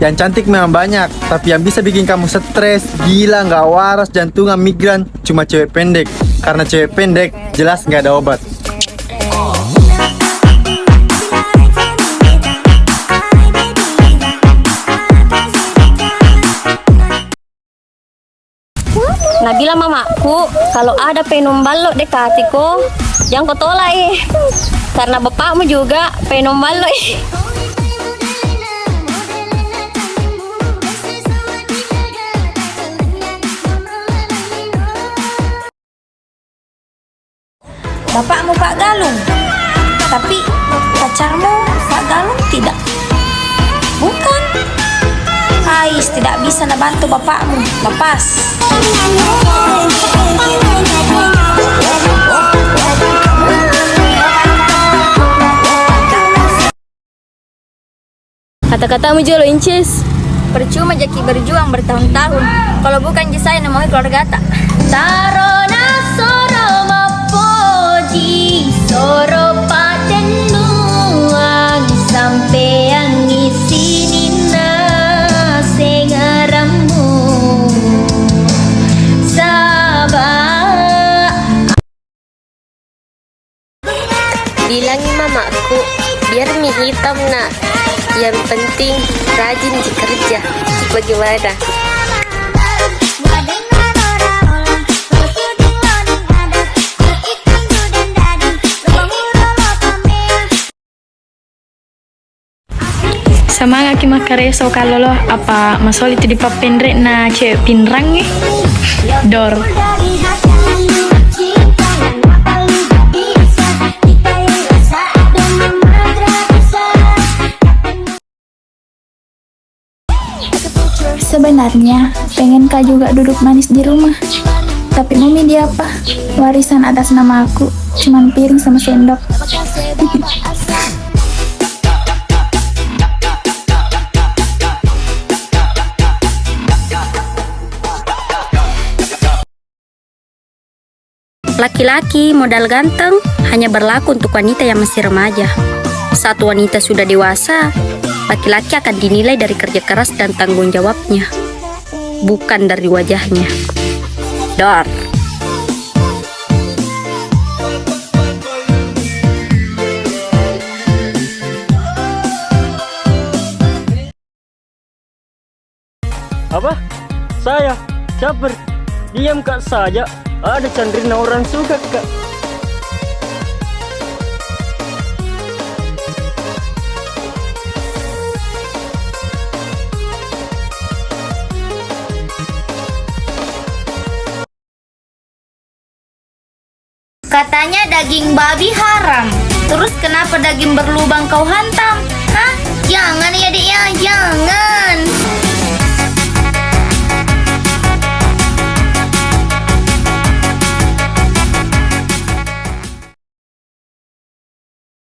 Yang cantik memang banyak, tapi yang bisa bikin kamu stres, gila, nggak waras, jantungan, migran, cuma cewek pendek. Karena cewek pendek jelas nggak ada obat. Nabila mamaku, kalau ada penum balok dekatiku, jangan kau tolak karena bapakmu juga penum balok Bapakmu Pak Galung, tapi pacarmu Pak Galung tidak. Bukan. Ais tidak bisa membantu bapakmu. Lepas. Kata-katamu jolo incis. Percuma jaki berjuang bertahun-tahun kalau bukan saya namanya keluarga tak. Tarona soro mapoji soro paten nuang sampean isini na sengaramu sabah. Bilangi mamaku biar mie hitam nak. Yang penting rajin kerja. Bagaimana? Sama ngaki makareso kalau lo apa masol itu di papendrek na cewek pinrang dor. Sebenarnya pengen kak juga duduk manis di rumah, tapi mami dia apa? Warisan atas nama aku, cuman piring sama sendok. Laki-laki modal ganteng hanya berlaku untuk wanita yang masih remaja. Saat wanita sudah dewasa, laki-laki akan dinilai dari kerja keras dan tanggung jawabnya, bukan dari wajahnya. Dor. Apa? Saya? Caper? Diam kak saja. Ada Chandrina orang suka kak. Katanya daging babi haram. Terus kenapa daging berlubang kau hantam? Hah? Jangan ya dek ya, jangan.